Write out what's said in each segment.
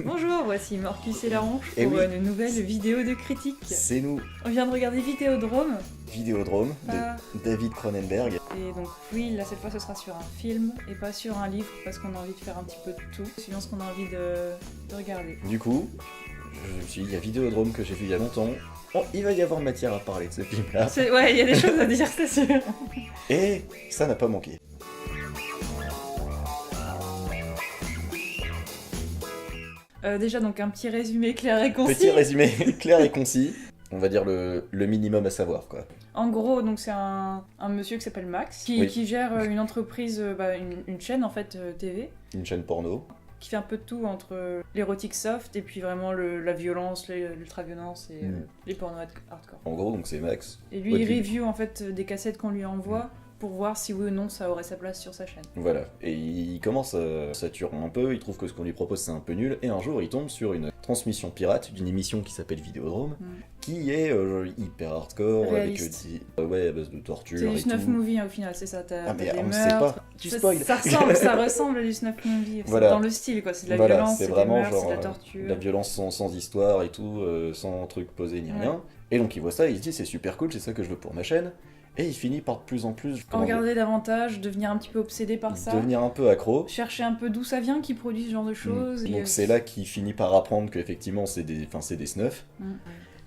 Bonjour, voici Marcus et Laranche Eh pour oui. une nouvelle vidéo de critique. C'est nous, On vient de regarder Vidéodrome. Vidéodrome Ah. de David Cronenberg. Et donc oui, là cette fois ce sera sur un film et pas sur un livre parce qu'on a envie de faire un petit peu de tout, suivant ce qu'on a envie de regarder. Du coup, je me suis dit, il y a Vidéodrome que j'ai vu il y a longtemps. Oh, il va y avoir matière à parler de ce film-là. Ouais, il y a des choses à dire, c'est sûr. Et ça n'a pas manqué. Déjà donc un petit résumé clair et concis. Petit résumé clair et concis. On va dire le minimum à savoir, quoi. En gros, donc c'est un monsieur qui s'appelle Max, qui, Oui. qui gère une entreprise, une chaîne en fait TV, Une chaîne porno. qui fait un peu de tout entre l'érotique soft et puis vraiment la violence, l'ultra-violence et les pornos hardcore. En gros, donc c'est Max. Et lui, Au il début. review en fait des cassettes qu'on lui envoie pour voir si oui ou non ça aurait sa place sur sa chaîne. Voilà. Et il commence à saturer un peu, il trouve que ce qu'on lui propose c'est un peu nul, et un jour il tombe sur une transmission pirate d'une émission qui s'appelle Vidéodrome, qui est hyper hardcore, Réaliste. avec ouais, à base de torture C'est du et snuff tout. movie hein, au final, c'est ça. T'as Ah mais des on ne sait meurtres. pas, tu spoil. Ça ressemble à du snuff movie. C'est Voilà. dans le style quoi, c'est de la Voilà, violence, c'est c'est des vraiment meurtres, genre c'est de la torture. la violence sans histoire et tout, sans truc posé ni Ouais. rien. Et donc il voit ça, il se dit c'est super cool, c'est ça que je veux pour ma chaîne. Et il finit par de plus en plus En regarder davantage, devenir un petit peu obsédé par ça. devenir un peu accro. Chercher un peu d'où ça vient qui produit ce genre de choses. Donc c'est là qu'il finit par apprendre qu'effectivement c'est des snuffs.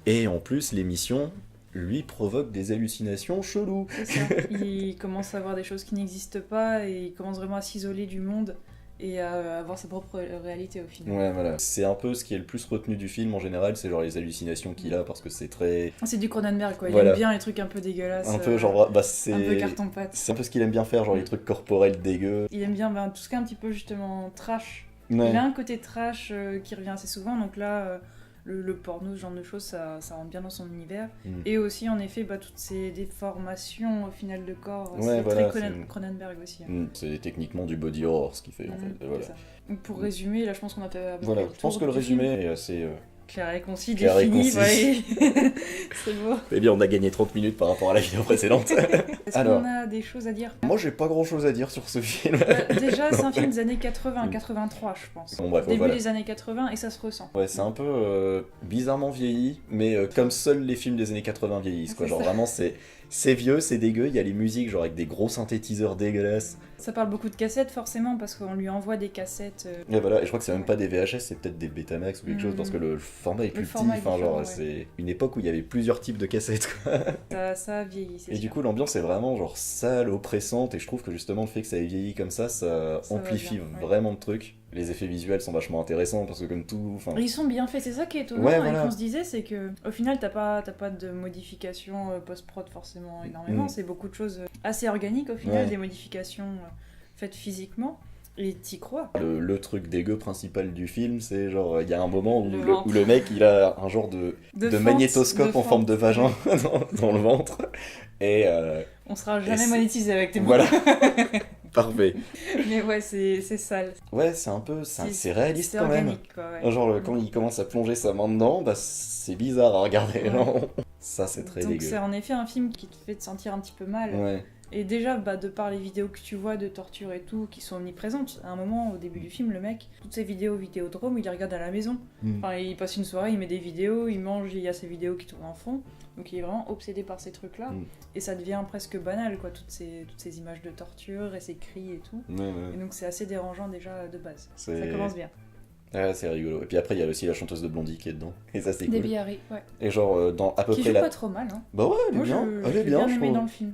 Et en plus l'émission lui provoque des hallucinations cheloues. C'est ça. Il commence à voir des choses qui n'existent pas et il commence vraiment à s'isoler du monde et à avoir sa propre réalité au final. Ouais voilà. C'est un peu ce qui est le plus retenu du film en général, c'est genre les hallucinations qu'il a parce que c'est très... C'est du Cronenberg quoi, il Voilà. aime bien les trucs un peu dégueulasses. Un peu genre... Bah c'est... Un peu carton-pâte. C'est un peu ce qu'il aime bien faire, genre les trucs corporels dégueux. Il aime bien tout ce qui est un petit peu justement trash. Ouais. Il a un côté trash qui revient assez souvent, donc là le porno, ce genre de choses, ça rentre bien dans son univers. Et aussi en effet toutes ces déformations au final de corps, Ouais, c'est voilà, très c'est- Cronenberg aussi. Hein. C'est techniquement du body horror ce qu'il fait en fait. C'est Voilà. ça. Donc pour résumer, là je pense qu'on a fait à peu Voilà, près le je pense tour que le du résumé film. est assez... Clair et concis, Clair et défini, concis. ouais. C'est beau. Eh bien on a gagné 30 minutes par rapport à la vidéo précédente. Est-ce Alors. qu'on a des choses à dire Moi j'ai pas grand chose à dire sur ce film. Déjà, c'est un film des années 80, 83, je pense. Bon bref, Début voilà. des années 80, et ça se ressent. Ouais, c'est un peu bizarrement vieilli, mais comme seuls les films des années 80 vieillissent, quoi. C'est Genre ça. vraiment, c'est vieux, c'est dégueu, il y a les musiques, genre avec des gros synthétiseurs dégueulasses. Ça parle beaucoup de cassettes, forcément, parce qu'on lui envoie des cassettes. Et voilà, et je crois que c'est même pas des VHS, c'est peut-être des Betamax ou quelque chose, parce que le format est plus petit, format est enfin genre, différent, ouais. c'est une époque où il y avait plusieurs types de cassettes, quoi. Ça vieillit, c'est Et du sûr. coup, l'ambiance est vraiment genre sale, oppressante, et je trouve que justement le fait que ça ait vieilli comme ça Ça va amplifie bien, ouais. vraiment le truc. Les effets visuels sont vachement intéressants, parce que comme tout, enfin... Ils sont bien faits, c'est ça qui est étonnant, Ouais, et voilà. qu'on se disait, c'est que au final, t'as pas de modifications post-prod forcément énormément, c'est beaucoup de choses assez organiques au final, Ouais. des modifications faites physiquement, et t'y crois. Le truc dégueu principal du film, c'est genre, il y a un moment où Le le, ventre. où le mec, il a un genre de Fente, magnétoscope de en forme de fente. vagin dans le ventre. Et On sera jamais c'est- monétisé avec tes mots. voilà, parfait. Mais ouais, c'est sale. Ouais, c'est un peu, c'est réaliste C'est quand même. organique, quoi, ouais. Genre, quand il commence à plonger sa main dedans, bah c'est bizarre à regarder. Ouais. Non. Ça, c'est très Donc dégueu. c'est en effet un film qui te fait te sentir un petit peu mal. Ouais. Et déjà, de par les vidéos que tu vois de torture et tout, qui sont omniprésentes, à un moment, au début du film, le mec, toutes ces vidéos Vidéodrome, il les regarde à la maison. Enfin, il passe une soirée, il met des vidéos, il mange, il y a ces vidéos qui tournent en fond. Donc il est vraiment obsédé par ces trucs-là. Et ça devient presque banal, quoi, toutes ces images de torture et ces cris et tout. Ouais, ouais. Et donc c'est assez dérangeant déjà de base. C'est- Ça commence bien. Ah, c'est rigolo. Et puis après, il y a aussi la chanteuse de Blondie qui est dedans. Et ça, c'est cool. Debbie Harry, ouais. Et genre, dans à peu Qui près joue la... pas trop mal, hein. Bah ouais, elle est Moi, bien. je Elle est l'ai bien, bien je aimé trouve. dans le film.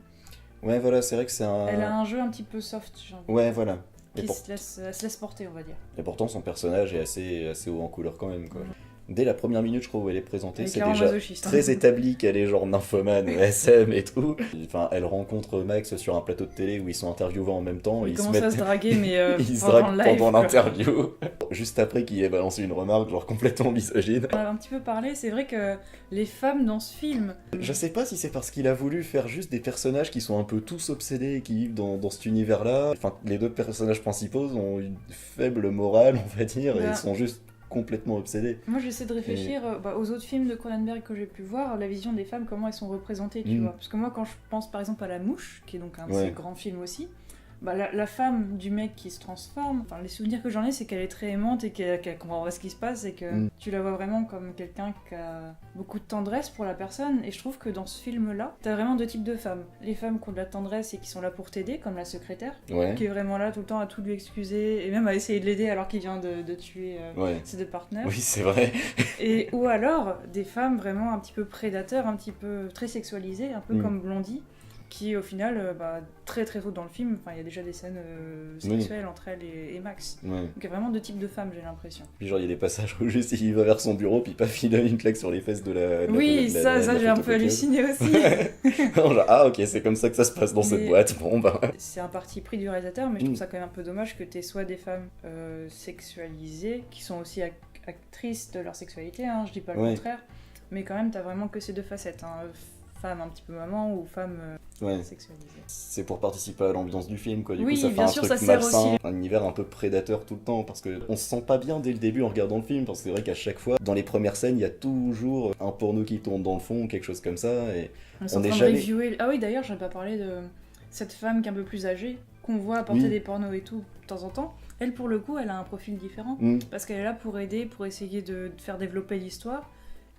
Ouais, voilà, c'est vrai que c'est un... Elle a un jeu un petit peu soft, j'ai envie. Ouais, voilà. Et, Elle pour- se laisse porter, on va dire. et pourtant, son personnage est assez haut en couleur quand même, quoi. Dès la première minute, je crois, où elle est présentée, Elle est c'est clairement déjà masochiste, hein. très établi qu'elle est genre nymphomane, SM et tout. Enfin, elle rencontre Max sur un plateau de télé où ils sont interviewés en même temps. Et Ils ils se commencent à se mettent... draguer, mais ils se pendant draguent le live, pendant quoi. l'interview. Juste après qu'il ait balancé une remarque, genre complètement misogyne. On en a un petit peu parlé, c'est vrai que les femmes dans ce film, Je sais pas si c'est parce qu'il a voulu faire juste des personnages qui sont un peu tous obsédés et qui vivent dans cet univers-là. Enfin, les deux personnages principaux ont une faible morale, on va dire, et Ouais. ils sont juste complètement obsédés. moi j'essaie de réfléchir aux autres films de Cronenberg que j'ai pu voir, la vision des femmes, comment elles sont représentées, tu vois. Parce que moi quand je pense par exemple à La Mouche, qui est donc un de Ouais. ses grands films aussi, la femme du mec qui se transforme, enfin les souvenirs que j'en ai c'est qu'elle est très aimante et qu'elle comprend pas ce qui se passe et que tu la vois vraiment comme quelqu'un qui a beaucoup de tendresse pour la personne, et je trouve que dans ce film là t'as vraiment deux types de femmes. Les femmes qui ont de la tendresse et qui sont là pour t'aider, comme la secrétaire, qui est vraiment là tout le temps à tout lui excuser et même à essayer de l'aider alors qu'il vient de tuer ses deux partenaires. Oui, c'est vrai. Et ou alors des femmes vraiment un petit peu prédateurs, un petit peu très sexualisées, un peu comme Blondie, qui au final, très très tôt dans le film, il y a déjà des scènes sexuelles entre elle et Max. Donc il y a vraiment deux types de femmes, j'ai l'impression. Puis genre il y a des passages où juste il va vers son bureau, puis paf, il donne une claque sur les fesses de la... ça j'ai un peu halluciné aussi. Genre, ah ok, c'est comme ça que ça se passe dans cette boîte, bon bah... C'est un parti pris du réalisateur, mais je trouve ça quand même un peu dommage que t'aies soit des femmes sexualisées, qui sont aussi actrices de leur sexualité, je dis pas le contraire, mais quand même t'as vraiment que ces deux facettes, femme un petit peu maman ou femme sexualisée. C'est pour participer à l'ambiance du film, quoi. Du coup, ça fait bien un sûr, truc ça sert malsain, aussi. Un univers un peu prédateur tout le temps, parce qu'on se sent pas bien dès le début en regardant le film, parce que c'est vrai qu'à chaque fois, dans les premières scènes, il y a toujours un porno qui tourne dans le fond, quelque chose comme ça, et on est jamais... reviewer... Ah oui, d'ailleurs, j'avais pas parlé de cette femme qui est un peu plus âgée, qu'on voit apporter des pornos et tout, de temps en temps. Elle, pour le coup, elle a un profil différent, parce qu'elle est là pour aider, pour essayer de faire développer l'histoire.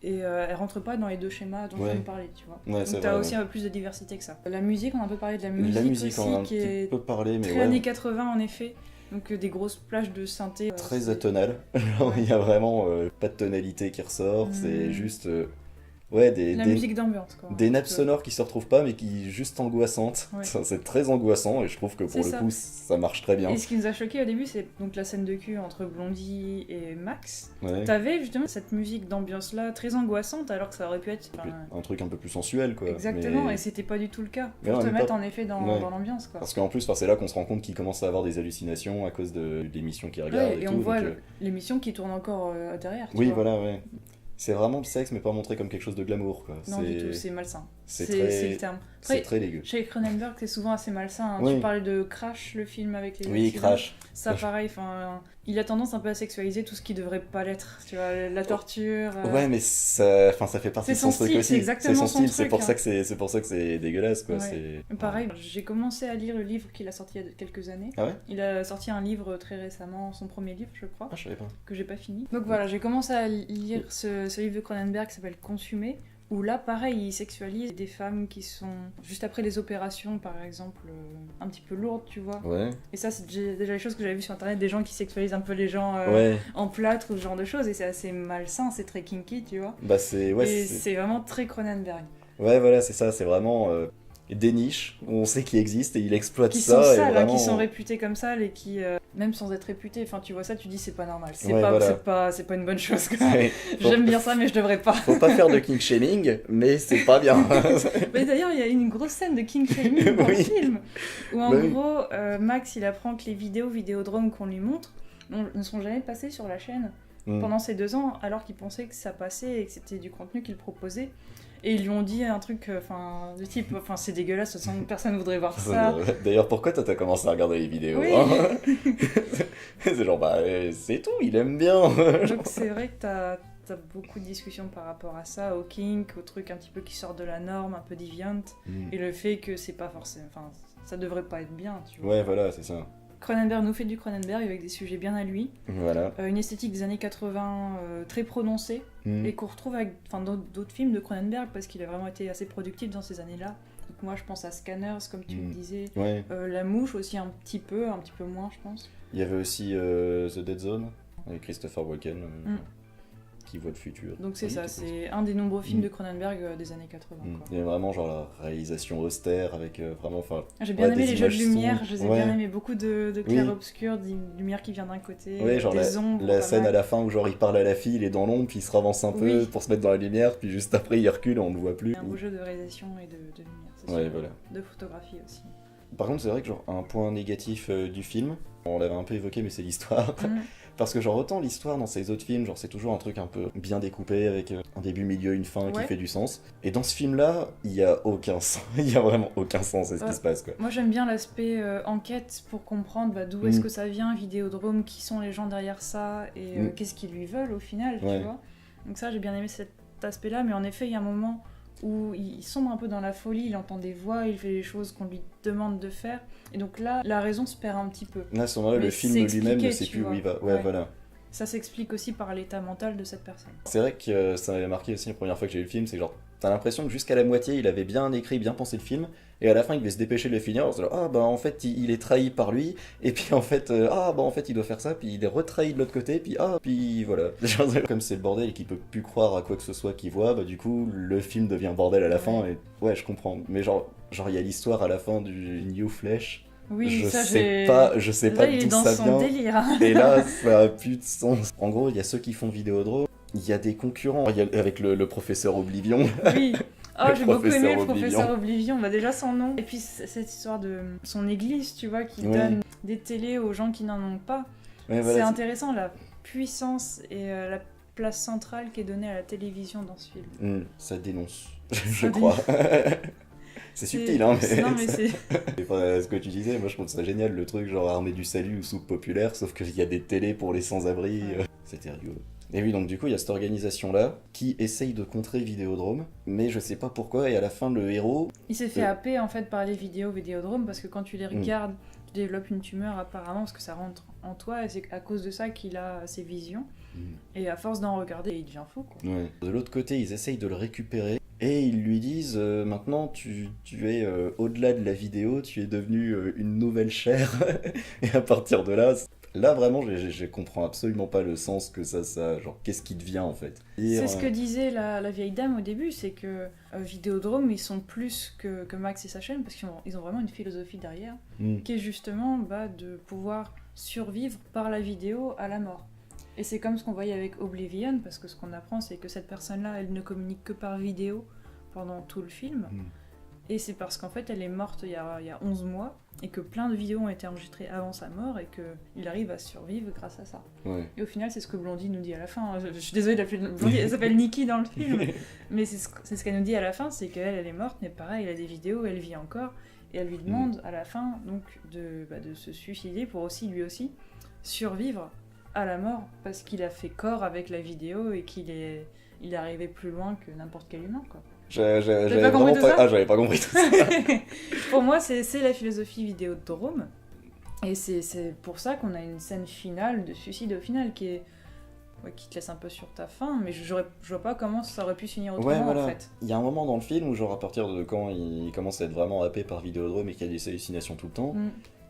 Et elle rentre pas dans les deux schémas dont je viens de parler, tu vois. Donc t'as aussi un peu plus de diversité que ça. La musique, on a un peu parlé de la musique aussi, on a un qui petit est peu parlé, mais très années 80 en effet. Donc des grosses plages de synthé. Très atonal. Il y a vraiment pas de tonalité qui ressort, c'est juste... la musique d'ambiance, quoi. Des nappes sonores qui se retrouvent pas, mais qui juste angoissantes. C'est très angoissant, et je trouve que pour le coup, ça marche très bien. Et ce qui nous a choqué au début, c'est donc la scène de cul entre Blondie et Max. T'avais justement cette musique d'ambiance-là, très angoissante, alors que ça aurait pu être... un truc un peu plus sensuel, quoi. Exactement, et c'était pas du tout le cas. Pour te mettre en effet dans l'ambiance, quoi. Parce qu'en plus, c'est là qu'on se rend compte qu'il commence à avoir des hallucinations à cause de l'émission qu'il regarde et tout. On voit l'émission qui tourne encore derrière, tu vois. Voilà. C'est vraiment le sexe, mais pas montré comme quelque chose de glamour, quoi. Non, du tout, c'est malsain. C'est le terme. C'est très dégueu. Chez Cronenberg, c'est souvent assez malsain. Tu parlais de Crash, le film avec les... Oui, Crash. Ça, pareil, il a tendance un peu à sexualiser tout ce qui devrait pas l'être. Tu vois, la torture... Ouais, mais ça fait partie de son truc aussi. C'est exactement son style, c'est pour ça que c'est dégueulasse, quoi. Pareil, j'ai commencé à lire le livre qu'il a sorti il y a quelques années. Ah ouais ? Il a sorti un livre très récemment, son premier livre, je crois. Ah, je savais pas. Que j'ai pas fini. Donc voilà, j'ai commencé à lire ce livre de Cronenberg qui s'appelle Consumé, où là, pareil, il sexualise des femmes qui sont juste après les opérations, par exemple, un petit peu lourdes, tu vois. Et ça, c'est déjà les choses que j'avais vues sur internet, des gens qui sexualisent un peu les gens en plâtre ou ce genre de choses, et c'est assez malsain, c'est très kinky, tu vois. C'est vraiment très Cronenberg. Ouais, voilà, c'est ça, c'est vraiment des niches où on sait qu'ils existent et il exploite qui ça. Sont sales, vraiment... qui sont réputés comme sales et qui, même sans être réputés, tu vois ça, tu dis c'est pas normal, c'est pas une bonne chose. J'aime bien ça, mais je devrais pas. Faut pas faire de king shaming, mais c'est pas bien. Mais d'ailleurs, il y a une grosse scène de king shaming dans le film, où en gros, Max il apprend que les Vidéodrome qu'on lui montre ne sont jamais passées sur la chaîne pendant ces 2 ans, alors qu'il pensait que ça passait et que c'était du contenu qu'il proposait. Et ils lui ont dit un truc de type, c'est dégueulasse, de toute façon, personne voudrait voir ça. D'ailleurs, pourquoi toi t'as commencé à regarder les vidéos C'est genre, c'est tout, il aime bien. Donc c'est vrai que t'as beaucoup de discussions par rapport à ça, au kink, au truc un petit peu qui sort de la norme, un peu deviant, et le fait que c'est pas forcément... ça devrait pas être bien, tu vois. Ouais, voilà, c'est ça. Cronenberg nous fait du Cronenberg avec des sujets bien à lui. Voilà. Une esthétique des années 80 très prononcée et qu'on retrouve avec d'autres films de Cronenberg parce qu'il a vraiment été assez productif dans ces années-là. Donc moi je pense à Scanners comme tu me disais. La Mouche aussi un petit peu moins je pense. Il y avait aussi The Dead Zone avec Christopher Walken. Qui voit le futur. Donc c'est ça, c'est un des nombreux films de Cronenberg des années 80. Il y a vraiment genre la réalisation austère avec vraiment... J'ai bien aimé les jeux de lumière, je les ai bien aimés, beaucoup de clair-obscur, de lumière qui vient d'un côté, genre des ombres. La scène à la fin où genre il parle à la fille, il est dans l'ombre, puis il se ravance un peu pour se mettre dans la lumière, puis juste après il recule et on ne le voit plus. Un beau jeu de réalisation et de lumière, c'est sûr. Voilà. De photographie aussi. Par contre c'est vrai que genre un point négatif du film, on l'avait un peu évoqué mais c'est l'histoire. Parce que genre autant l'histoire dans ces autres films, genre c'est toujours un truc un peu bien découpé avec un début, milieu, une fin qui fait du sens. Et dans ce film-là, il y a aucun sens. Il y a vraiment aucun sens à ce qui se passe, quoi. Moi j'aime bien l'aspect enquête pour comprendre d'où est-ce que ça vient, Vidéodrome, qui sont les gens derrière ça et qu'est-ce qu'ils lui veulent au final, tu vois. Donc ça j'ai bien aimé cet aspect-là, mais en effet il y a un moment où il sombre un peu dans la folie, il entend des voix, il fait les choses qu'on lui demande de faire. Et donc là, la raison se perd un petit peu. Là, à ce moment-là, le film lui-même ne sait plus où il va. Ouais, voilà. Ça s'explique aussi par l'état mental de cette personne. C'est vrai que ça m'avait marqué aussi la première fois que j'ai vu le film, c'est genre, t'as l'impression que jusqu'à la moitié, il avait bien écrit, bien pensé le film, et à la fin, il devait se dépêcher de le finir, genre, ah bah en fait, il est trahi par lui, et puis en fait, ah bah en fait, il doit faire ça, puis il est retrahi de l'autre côté, puis voilà. Genre, comme c'est le bordel et qu'il peut plus croire à quoi que ce soit qu'il voit, bah du coup, le film devient bordel à la fin, et ouais, je comprends. Mais genre il y a l'histoire à la fin du New Flesh. Oui, je ça, sais pas d'où ça vient. Il est dans son délire. Et là, ça a plus de sens. En gros, il y a ceux qui font Vidéodrome, il y a des concurrents, avec le professeur Oblivion. Oui. Oh, j'ai beaucoup aimé le professeur Oblivion, bah déjà son nom. Et puis cette histoire de son église, tu vois, qui donne des télés aux gens qui n'en ont pas. Ouais, voilà, c'est intéressant, la puissance et la place centrale qui est donnée à la télévision dans ce film. Ça dénonce, je crois. C'est subtil, hein, mais... Non, mais c'est... ce que tu disais, moi je trouve ça génial, le truc genre armée du salut ou soupe populaire, sauf qu'il y a des télés pour les sans-abri. C'était rigolo. Et oui, donc du coup, il y a cette organisation-là qui essaye de contrer Vidéodrome, mais je sais pas pourquoi, et à la fin, le héros... Il s'est fait happer, en fait, par les vidéos Vidéodrome, parce que quand tu les regardes, tu développes une tumeur, apparemment, parce que ça rentre en toi, et c'est à cause de ça qu'il a ces visions. Et à force d'en regarder, il devient fou, quoi. Ouais. De l'autre côté, ils essayent de le récupérer, et ils lui disent maintenant tu es au-delà de la vidéo, tu es devenu une nouvelle chair. Et à partir de là vraiment je comprends absolument pas le sens que ça genre qu'est-ce qui devient en fait. C'est ce que disait la vieille dame au début, c'est que Vidéodrome ils sont plus que Max et sa chaîne, parce qu'ils ont vraiment une philosophie derrière qui est justement de pouvoir survivre par la vidéo à la mort. Et c'est comme ce qu'on voyait avec Oblivion, parce que ce qu'on apprend, c'est que cette personne-là, elle ne communique que par vidéo pendant tout le film. Et c'est parce qu'en fait, elle est morte il y a 11 mois, et que plein de vidéos ont été enregistrées avant sa mort, et qu'il arrive à survivre grâce à ça. Ouais. Et au final, c'est ce que Blondie nous dit à la fin. Je suis désolée de l'appeler Blondie, elle s'appelle Nikki dans le film. Mais c'est ce qu'elle nous dit à la fin, c'est qu'elle est morte, mais pareil, elle a des vidéos, elle vit encore. Et elle lui demande à la fin donc, de se suicider pour aussi, lui aussi, survivre à la mort, parce qu'il a fait corps avec la vidéo et qu'il est arrivé plus loin que n'importe quel humain, quoi. J'avais pas compris tout ça. Ah, j'avais pas compris tout ça. Pour moi, c'est la philosophie Vidéodrome, et c'est pour ça qu'on a une scène finale de suicide au final qui te laisse un peu sur ta faim, mais je vois pas comment ça aurait pu se finir autrement, en fait. Il y a un moment dans le film où, genre, à partir de quand il commence à être vraiment happé par Vidéodrome et qu'il y a des hallucinations tout le temps,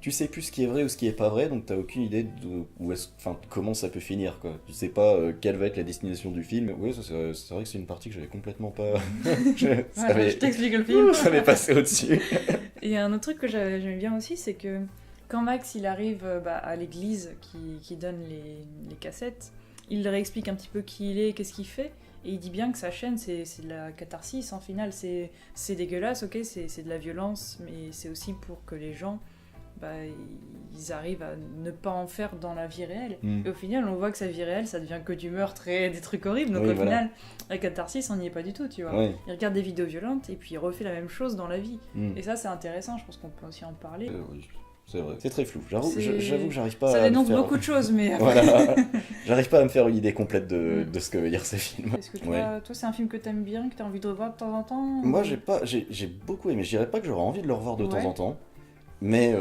tu sais plus ce qui est vrai ou ce qui est pas vrai, donc t'as aucune idée de comment ça peut finir, quoi. Tu sais pas quelle va être la destination du film. Oui, c'est vrai que c'est une partie que j'avais complètement pas... je t'explique le film. Ça m'est passé au-dessus. Et un autre truc que j'aimais bien aussi, c'est que quand Max il arrive à l'église qui donne les cassettes, il leur explique un petit peu qui il est, qu'est-ce qu'il fait, et il dit bien que sa chaîne c'est de la catharsis en final, c'est dégueulasse, ok, c'est de la violence, mais c'est aussi pour que les gens ils arrivent à ne pas en faire dans la vie réelle. Et au final, on voit que sa vie réelle, ça devient que du meurtre et des trucs horribles. Donc au final, la catharsis, on n'y est pas du tout, tu vois. Il regarde des vidéos violentes et puis il refait la même chose dans la vie. Et ça, c'est intéressant, je pense qu'on peut aussi en parler. Oui, c'est vrai. C'est très flou. J'avoue que j'arrive pas ça dénonce beaucoup de choses, mais... Voilà. J'arrive pas à me faire une idée complète de ce que veut dire ce film. Est-ce que toi, c'est un film que t'aimes bien, que t'as envie de revoir de temps en temps? Moi, j'ai beaucoup aimé. Je dirais pas que j'aurais envie de le revoir de temps en temps. Mais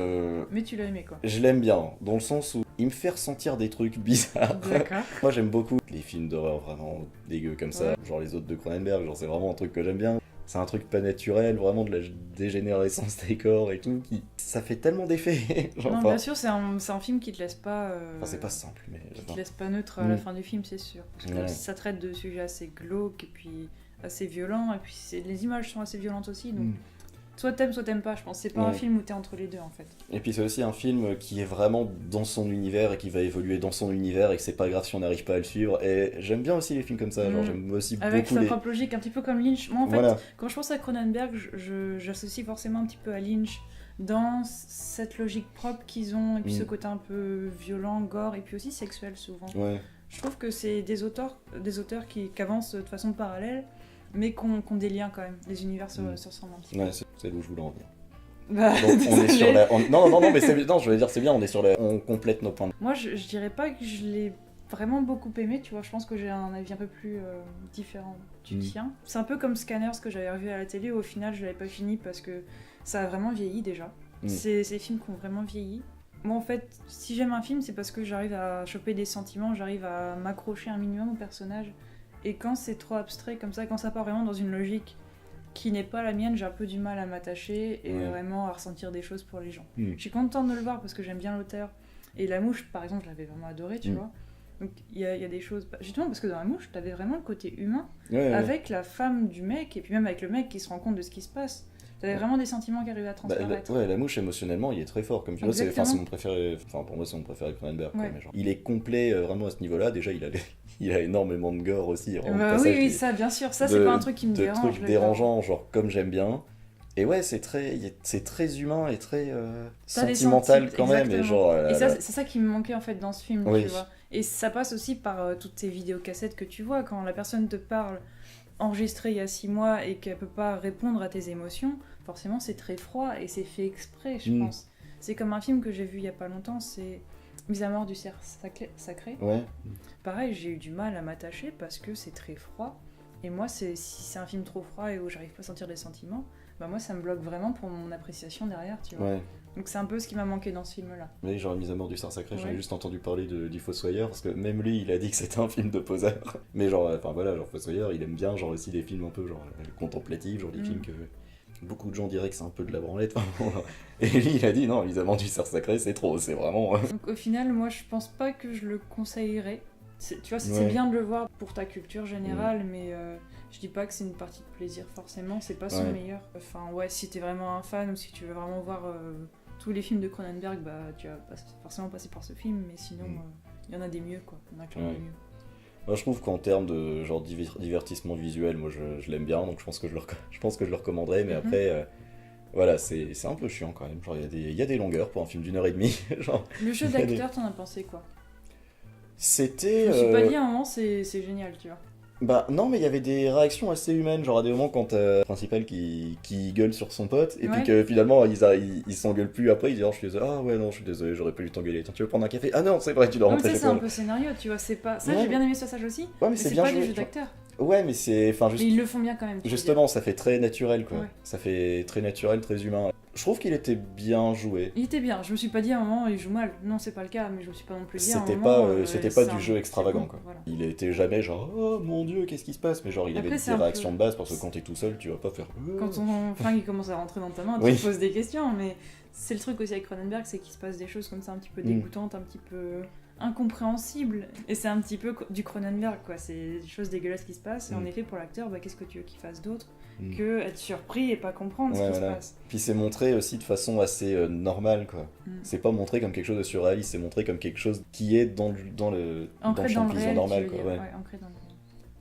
tu l'as aimé, quoi. Je l'aime bien, dans le sens où il me fait ressentir des trucs bizarres. D'accord. Moi j'aime beaucoup les films d'horreur vraiment dégueux comme ça, genre les autres de Cronenberg, genre c'est vraiment un truc que j'aime bien. C'est un truc pas naturel, vraiment de la dégénérescence des corps et tout, ça fait tellement d'effets. Non, bien sûr, c'est un film qui te laisse pas... Enfin, c'est pas simple, mais... Qui te laisse pas neutre à la fin du film, c'est sûr. Parce que ça traite de sujets assez glauques et puis assez violents, et puis les images sont assez violentes aussi, donc... Soit t'aimes, soit t'aimes pas, je pense. C'est pas un film où t'es entre les deux, en fait. Et puis c'est aussi un film qui est vraiment dans son univers et qui va évoluer dans son univers et que c'est pas grave si on n'arrive pas à le suivre. Et j'aime bien aussi les films comme ça, genre j'aime aussi avec beaucoup sa propre logique, un petit peu comme Lynch. Moi, en fait, quand je pense à Cronenberg, j'associe forcément un petit peu à Lynch dans cette logique propre qu'ils ont, et puis ce côté un peu violent, gore, et puis aussi sexuel, souvent. Je trouve que c'est des auteurs qui avancent de façon parallèle, mais qu'on des liens quand même. Les univers se ressemblent un petit peu. Ouais, c'est d'où je voulais en venir. Donc on est sur la... Non, mais je veux dire, c'est bien, on complète nos points. Moi, je dirais pas que je l'ai vraiment beaucoup aimé, tu vois. Je pense que j'ai un avis un peu plus différent du tien. C'est un peu comme Scanners que j'avais revu à la télé, au final je l'avais pas fini parce que ça a vraiment vieilli déjà. C'est ces films qui ont vraiment vieilli. Moi en fait, si j'aime un film, c'est parce que j'arrive à choper des sentiments, j'arrive à m'accrocher un minimum au personnage. Et quand c'est trop abstrait comme ça, quand ça part vraiment dans une logique qui n'est pas la mienne, j'ai un peu du mal à m'attacher et vraiment à ressentir des choses pour les gens. Je suis contente de le voir parce que j'aime bien l'auteur. Et La Mouche, par exemple, je l'avais vraiment adoré, tu vois. Donc il y a des choses... Justement parce que dans La Mouche, t'avais vraiment le côté humain avec la femme du mec et puis même avec le mec qui se rend compte de ce qui se passe. T'avais vraiment des sentiments qui arrivaient à transparaître. La Mouche, émotionnellement, il est très fort. Comme tu vois, c'est mon préféré. Enfin, pour moi, c'est mon préféré Cronenberg. Quoi, mais genre, il est complet vraiment à ce niveau-là. Déjà, il a énormément de gore aussi. Oui, ça, bien sûr. Ça, c'est pas un truc qui me dérange. De trucs dérangeants, genre comme j'aime bien. Et ouais, c'est très humain et très sentimental quand même. Et, genre, et ça, c'est ça qui me manquait en fait dans ce film, tu vois. Et ça passe aussi par toutes ces vidéocassettes que tu vois. Quand la personne te parle enregistrée il y a 6 mois et qu'elle peut pas répondre à tes émotions, forcément c'est très froid et c'est fait exprès, je pense. C'est comme un film que j'ai vu il y a pas longtemps, c'est Mise à mort du cerf sacré. Ouais. Pareil, j'ai eu du mal à m'attacher parce que c'est très froid. Et moi, si c'est un film trop froid et où j'arrive pas à sentir des sentiments, bah moi ça me bloque vraiment pour mon appréciation derrière, tu vois. Donc c'est un peu ce qui m'a manqué dans ce film-là. Oui, genre Mise à mort du cerf sacré, j'en ai juste entendu parler du Fossoyeur, parce que même lui, il a dit que c'était un film de poseur. Mais genre Fossoyeur, il aime bien genre aussi des films un peu genre contemplatifs, genre des films que beaucoup de gens diraient que c'est un peu de la branlette. Et lui, il a dit non, Mise à mort du cerf sacré, c'est trop, c'est vraiment... Donc au final, moi je pense pas que je le conseillerais. Tu vois, c'est bien de le voir pour ta culture générale, mais je dis pas que c'est une partie de plaisir forcément, c'est pas son meilleur. Enfin si t'es vraiment un fan ou si tu veux vraiment voir tous les films de Cronenberg, bah tu vas forcément passer par ce film, mais sinon il y en a des mieux, quoi. Il y en a clairement des mieux. Moi je trouve qu'en termes de genre divertissement visuel, moi je l'aime bien, donc je pense que je le recommanderais, mais après... Voilà, c'est un peu chiant quand même, genre il y a des longueurs pour un film d'1h30. Genre, le jeu d'acteur, t'en as pensé quoi? C'était... Je me suis pas dit à un moment c'est génial, tu vois. Bah non, mais il y avait des réactions assez humaines, genre à des moments quand t'as le principal qui gueule sur son pote, et puis que finalement ils s'engueulent plus après, ils disent oh, je suis désolé, ah ouais non je suis désolé, j'aurais pas dû t'engueuler, tiens tu veux prendre un café? Ah non c'est vrai, tu dois rentrer chez toi. C'est un peu scénario, tu vois, c'est pas... Ça j'ai bien aimé ce passage aussi, mais c'est bien pas joué, du jeu d'acteur. Ouais mais c'est... Enfin, mais ils le font bien quand même. Justement, ça fait très naturel quoi, ça fait très naturel, très humain. Je trouve qu'il était bien joué. Il était bien, je me suis pas dit à un moment il joue mal, non c'est pas le cas, mais je me suis pas non plus dit c'était pas du jeu extravagant quoi. Voilà. Il était jamais genre oh mon dieu qu'est-ce qui se passe, mais genre il avait des réactions de base parce que quand t'es tout seul tu vas pas faire... Quand ton flingue il commence à rentrer dans ta main, tu te poses des questions, mais c'est le truc aussi avec Cronenberg, c'est qu'il se passe des choses comme ça un petit peu dégoûtantes, un petit peu incompréhensibles, et c'est un petit peu du Cronenberg quoi, c'est des choses dégueulasses qui se passent, et en effet pour l'acteur, bah, qu'est-ce que tu veux qu'il fasse d'autre que être surpris et pas comprendre ce qui se passe. Puis c'est montré aussi de façon assez normale quoi. C'est pas montré comme quelque chose de surréaliste, c'est montré comme quelque chose qui est dans le champ de vision normal quoi. Ancré dans le...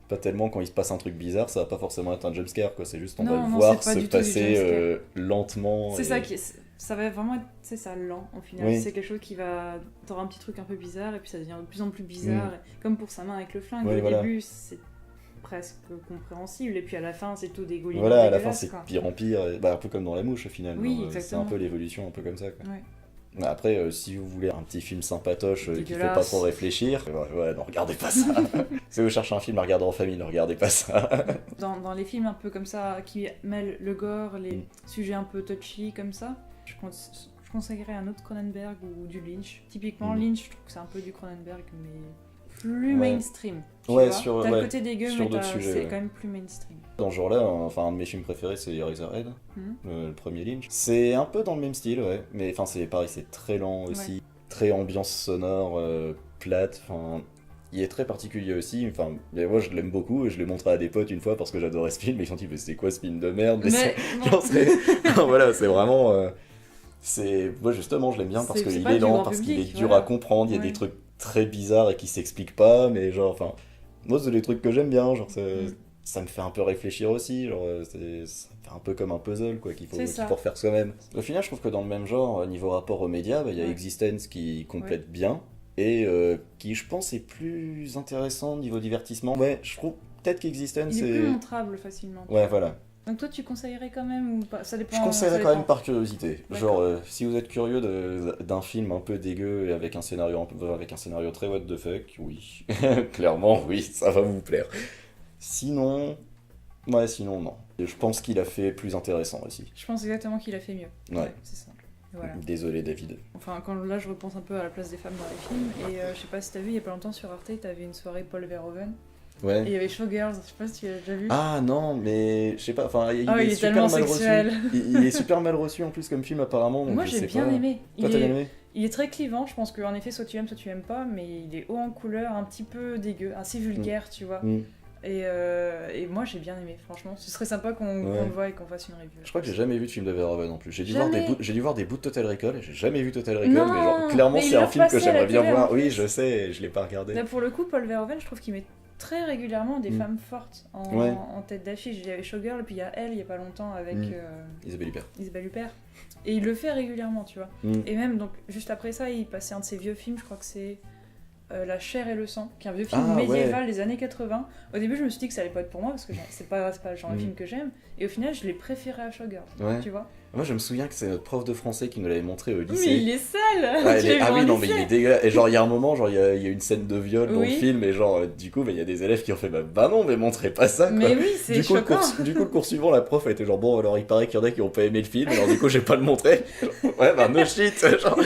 Pas tellement quand il se passe un truc bizarre, ça va pas forcément être un jumpscare quoi, c'est juste on va le voir se passer lentement. C'est ça qui est... Ça va vraiment être, c'est ça, lent au final. C'est quelque chose qui va... T'auras un petit truc un peu bizarre et puis ça devient de plus en plus bizarre. Comme pour sa main avec le flingue, au début c'est presque compréhensible et puis à la fin c'est tout dégouliné. Voilà, à la fin c'est pire en pire, un peu comme dans La Mouche au final. Oui, c'est un peu l'évolution un peu comme ça quoi. Après, si vous voulez un petit film sympatoche qui fait pas trop réfléchir, non, regardez pas ça. Si vous cherchez un film à regarder en famille, ne regardez pas ça. Dans les films un peu comme ça, qui mêlent le gore, les sujets un peu touchy comme ça, je conseillerais un autre Cronenberg ou du Lynch. Typiquement, Lynch, je trouve que c'est un peu du Cronenberg, mais plus mainstream. T'as le côté dégueu, mais c'est quand même plus mainstream. Dans ce genre-là, un de mes films préférés, c'est Eraserhead, le premier Lynch. C'est un peu dans le même style, mais enfin c'est pareil, c'est très lent aussi, très ambiance sonore, plate, il est très particulier aussi, moi je l'aime beaucoup et je l'ai montré à des potes une fois parce que j'adorais ce film et ils ont dit mais c'est quoi ce film de merde, voilà, c'est vraiment... Moi justement je l'aime bien parce qu'il est lent, parce qu'il est dur à comprendre, il y a des trucs très bizarres et qui s'expliquent pas, mais moi c'est des trucs que j'aime bien, ça me fait un peu réfléchir aussi, ça fait un peu comme un puzzle quoi, qu'il faut refaire soi-même. Au final je trouve que dans le même genre, niveau rapport aux médias, il y a Existence qui complète bien, et qui je pense est plus intéressant niveau divertissement. Je trouve peut-être qu'Existence il est plus montrable facilement. Ouais voilà. Donc toi, tu conseillerais quand même ou pas? Ça dépend. Je conseillerais ça quand même dépend. par curiosité. D'accord. Genre, si vous êtes curieux d'un film un peu dégueu et avec un scénario, avec un scénario très what the fuck, oui. Clairement, oui, ça va vous plaire. Sinon, sinon, non. Et je pense qu'il a fait plus intéressant aussi. Je pense exactement qu'il a fait mieux. Ouais. C'est ça. Et voilà. Désolé, David. Enfin, quand là, je repense un peu à la place des femmes dans les films. Et je sais pas si t'as vu, il y a pas longtemps sur Arte, t'avais une soirée Paul Verhoeven. Ouais. Et il y avait Showgirls, je sais pas si tu l'as déjà vu. Ah non, mais je sais pas, enfin, il il est est super tellement mal sexuel. reçu. Il est super mal reçu en plus comme film apparemment. Donc Moi, je j'ai sais bien pas. aimé. Toi, t'as bien aimé? Il est très clivant, je pense qu'en effet, soit tu aimes pas, mais il est haut en couleur, un petit peu dégueu, assez vulgaire, tu vois. Et moi, j'ai bien aimé, franchement. Ce serait sympa qu'on le voie et qu'on fasse une review. Je crois que j'ai jamais vu de film de Verhoeven non plus. J'ai dû voir des bouts de Total Recall et j'ai jamais vu Total Recall, Non, mais genre clairement mais c'est un film que j'aimerais bien voir. en Oui, fait. je sais, je l'ai pas regardé. Là, pour le coup, Paul Verhoeven, je trouve qu'il met très régulièrement des femmes fortes en tête d'affiche. Il y avait Showgirl, et puis il y a Elle, il y a pas longtemps, avec Isabelle Huppert. Et il le fait régulièrement, tu vois. Et même, donc, juste après ça, il passait un de ses vieux films, je crois que c'est La chair et le sang, qui est un vieux film médiéval des années 80. Au début, je me suis dit que ça allait pas être pour moi, parce que c'est pas le genre de film que j'aime. Et au final, je l'ai préféré à Showgirl, tu vois. Moi, je me souviens que c'est notre prof de français qui nous l'avait montré au lycée. Mais il est sale. Ah oui, non, mais il est dégueulasse. Et genre, il y a un moment, genre, il y a une scène de viol dans le film, et genre, du coup, il y a des élèves qui ont fait bah non, mais montrez pas ça, quoi. Mais oui, c'est choquant. Du coup, le cours suivant, la prof a été genre, bon, alors il paraît qu'il y en a qui ont pas aimé le film, alors du coup, je vais pas le montrer. Genre, ouais, bah no shit. Genre,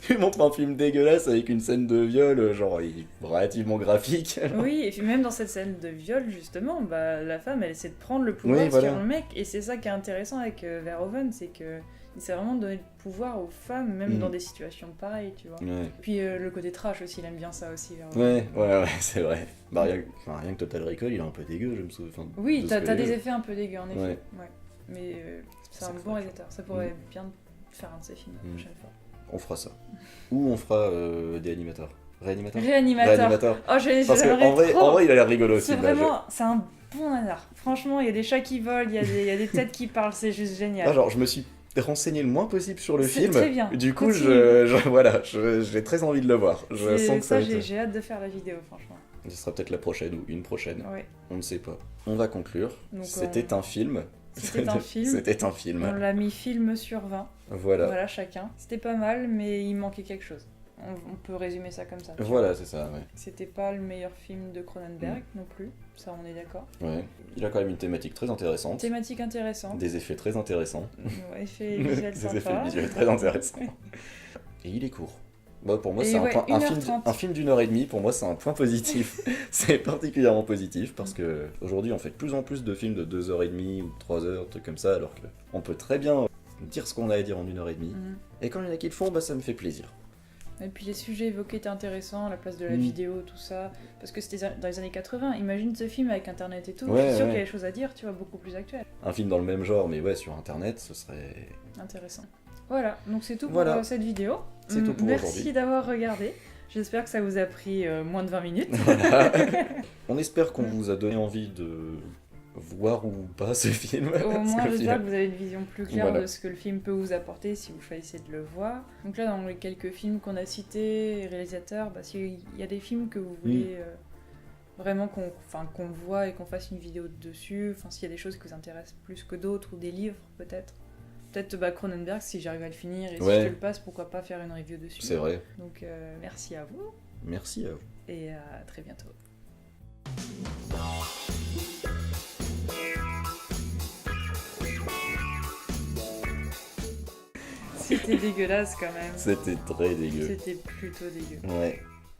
tu montres un film dégueulasse avec une scène de viol, genre, relativement graphique. Oui, et puis même dans cette scène de viol, justement, bah, la femme, elle essaie de prendre le pouvoir sur le mec, et c'est ça qui est intéressant avec Verhoeven, c'est que il s'est vraiment donné le pouvoir aux femmes, même dans des situations pareilles, tu vois. Puis le côté trash aussi, il aime bien ça aussi, Verhoeven. Ouais, c'est vrai. Bah, rien que Total Recall, il est un peu dégueu, je me souviens. Oui, t'as des effets un peu dégueux, en effet. Ouais. Mais c'est un bon réalisateur, ça pourrait bien faire un de ses films la prochaine fois. On fera ça. Ou on fera des animateurs. Réanimateur. Oh, parce qu'en vrai, il a l'air rigolo aussi. C'est un bon nanar. Franchement, il y a des chats qui volent, il y a des têtes qui parlent, c'est juste génial. Ah, genre, je me suis renseigné le moins possible sur le film. Très bien. Du coup, j'ai très envie de le voir. Je sens que ça j'ai hâte de faire la vidéo, franchement. Ce sera peut-être la prochaine ou une prochaine. Ouais. On ne sait pas. On va conclure. Donc, C'était un film. C'était un film. On l'a mis film sur 20. Voilà, chacun. C'était pas mal, mais il manquait quelque chose. On peut résumer ça comme ça. Voilà, c'est ça, ouais. C'était pas le meilleur film de Cronenberg non plus, ça on est d'accord. Ouais, il a quand même une thématique très intéressante. Thématique intéressante. Des effets très intéressants. Ouais, effets visuels sympas. Des effets visuels très intéressants. Et il est court. Bah, pour moi, c'est un film d'1h30, pour moi, c'est un point positif. C'est particulièrement positif parce que aujourd'hui, on fait de plus en plus de films de 2h30 ou 3h, trucs comme ça, alors qu'on peut très bien dire ce qu'on a à dire en 1h30. Et quand il y en a qui le font, bah, ça me fait plaisir. Et puis les sujets évoqués étaient intéressants, la place de la vidéo, tout ça, parce que c'était dans les années 80. Imagine ce film avec internet et tout, je suis sûre qu'il y a des choses à dire, tu vois, beaucoup plus actuelles. Un film dans le même genre, mais sur internet, ce serait intéressant. Voilà, donc c'est tout pour cette vidéo. C'est tout pour aujourd'hui. Merci d'avoir regardé. J'espère que ça vous a pris moins de 20 minutes. Voilà. On espère qu'on vous a donné envie de voir ou pas ce film. Au moins, j'espère que vous avez une vision plus claire de ce que le film peut vous apporter si vous choisissez de le voir. Donc là, dans les quelques films qu'on a cités, réalisateurs, s'il y a des films que vous voulez vraiment qu'on voit et qu'on fasse une vidéo dessus, s'il y a des choses qui vous intéressent plus que d'autres, ou des livres peut-être. Peut-être Cronenberg, si j'arrive à le finir et si je te le passe, pourquoi pas faire une review dessus. C'est vrai. Donc merci à vous. Merci à vous. Et à très bientôt. C'était dégueulasse quand même. C'était très dégueu. C'était plutôt dégueu. Ouais.